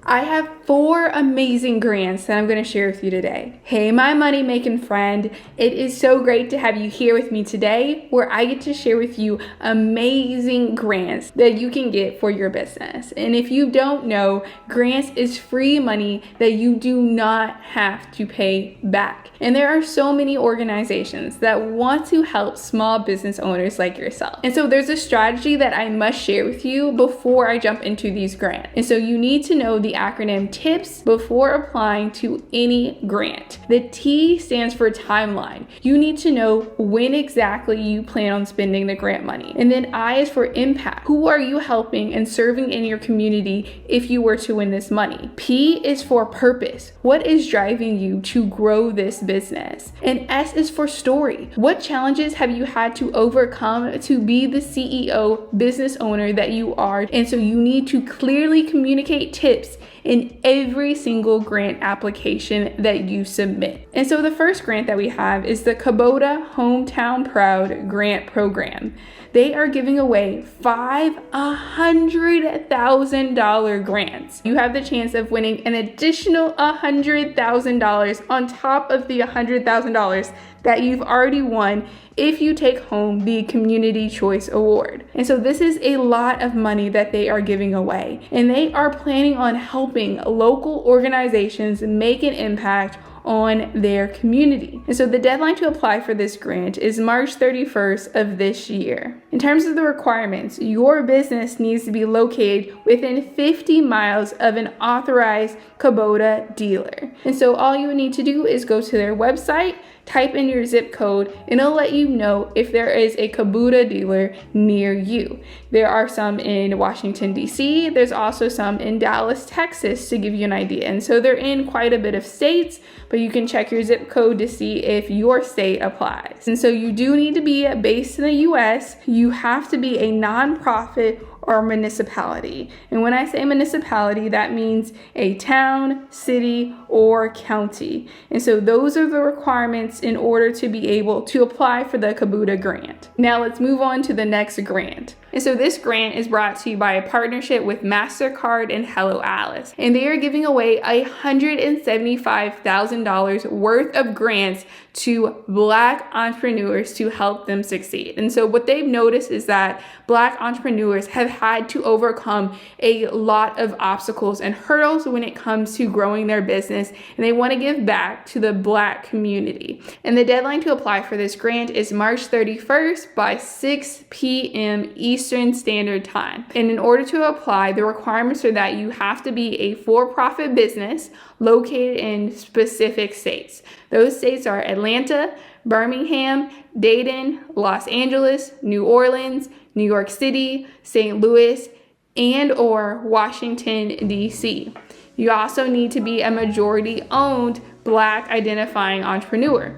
I have 4 amazing grants that I'm going to share with you today. Hey, my money making friend, it is so great to have you here with me today where I get to share with you amazing grants that you can get for your business. And if you don't know, grants is free money that you do not have to pay back. And there are so many organizations that want to help small business owners like yourself. And so there's a strategy that I must share with you before I jump into these grants. And so you need to know the acronym TIPS before applying to any grant. The T stands for timeline. You need to know when exactly you plan on spending the grant money. And then I is for impact. Who are you helping and serving in your community if you were to win this money? P is for purpose. What is driving you to grow this business? And S is for story. What challenges have you had to overcome to be the CEO business owner that you are? And so you need to clearly communicate tips in every single grant application that you submit. And so the first grant that we have is the Kubota Hometown Proud Grant Program. They are giving away 5 $100,000 grants. You have the chance of winning an additional $100,000 on top of the $100,000 that you've already won if you take home the Community Choice Award. And so this is a lot of money that they are giving away. And they are planning on helping local organizations make an impact on their community. And so the deadline to apply for this grant is March 31st of this year. In terms of the requirements, your business needs to be located within 50 miles of an authorized Kubota dealer. And so all you need to do is go to their website, type in your zip code, and it'll let you know if there is a Kubota dealer near you. There are some in Washington, D.C. There's also some in Dallas, Texas, to give you an idea. And so they're in quite a bit of states, but you can check your zip code to see if your state applies. And so you do need to be based in the U.S. You have to be a nonprofit or municipality. And when I say municipality, that means a town, city, or county. And so those are the requirements in order to be able to apply for the Kubota grant. Now let's move on to the next grant. And so this grant is brought to you by a partnership with MasterCard and Hello Alice. And they are giving away $175,000 worth of grants to Black entrepreneurs to help them succeed. And so what they've noticed is that Black entrepreneurs have had to overcome a lot of obstacles and hurdles when it comes to growing their business, and they want to give back to the Black community. And the deadline to apply for this grant is March 31st by 6 p.m. Eastern Standard Time. And in order to apply, the requirements are that you have to be a for-profit business located in specific states. Those states are Atlanta, Birmingham, Dayton, Los Angeles, New Orleans, New York City, St. Louis, and or Washington, D.C. You also need to be a majority-owned Black identifying entrepreneur.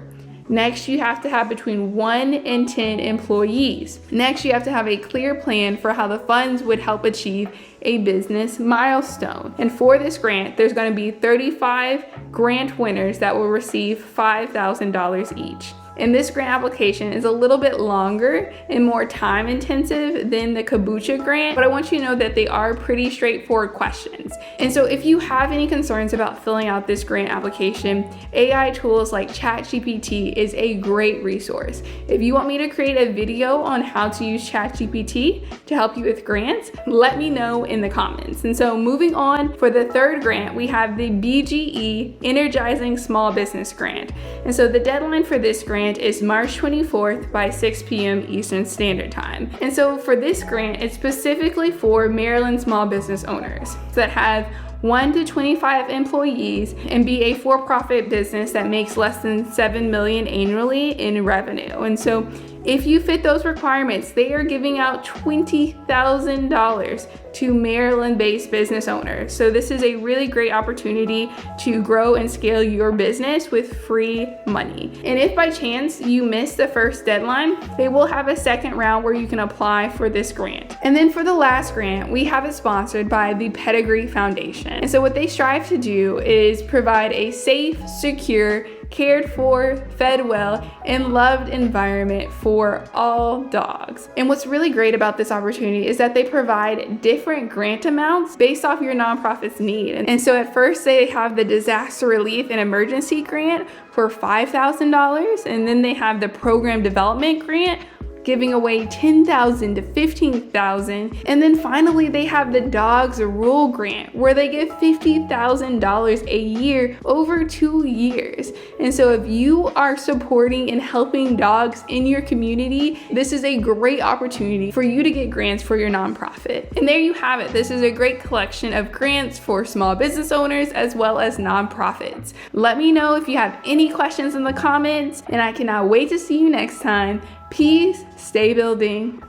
Next, you have to have between 1 and 10 employees. Next, you have to have a clear plan for how the funds would help achieve a business milestone. And for this grant, there's going to be 35 grant winners that will receive $5,000 each. And this grant application is a little bit longer and more time intensive than the Kubota grant, but I want you to know that they are pretty straightforward questions. And so if you have any concerns about filling out this grant application, AI tools like ChatGPT is a great resource. If you want me to create a video on how to use ChatGPT to help you with grants, let me know in the comments. And so moving on, for the third grant, we have the BGE Energizing Small Business Grant. And so the deadline for this grant is March 24th by 6 p.m. Eastern Standard Time. And so for this grant, it's specifically for Maryland small business owners that have 1 to 25 employees and be a for-profit business that makes less than $7 million annually in revenue. And so if you fit those requirements, they are giving out $20,000 to Maryland-based business owners. So this is a really great opportunity to grow and scale your business with free money. And if by chance you miss the first deadline, they will have a second round where you can apply for this grant. And then for the last grant, we have it sponsored by the Pedigree Foundation. And so what they strive to do is provide a safe, secure, cared for, fed well, and loved environment for all dogs. And what's really great about this opportunity is that they provide different grant amounts based off your nonprofit's need. And so at first they have the disaster relief and emergency grant for $5,000, and then they have the program development grant giving away $10,000 to $15,000. And then finally, they have the Dogs Rule Grant, where they give $50,000 a year over 2 years. And so if you are supporting and helping dogs in your community, this is a great opportunity for you to get grants for your nonprofit. And there you have it. This is a great collection of grants for small business owners as well as nonprofits. Let me know if you have any questions in the comments, and I cannot wait to see you next time. Peace, stay building.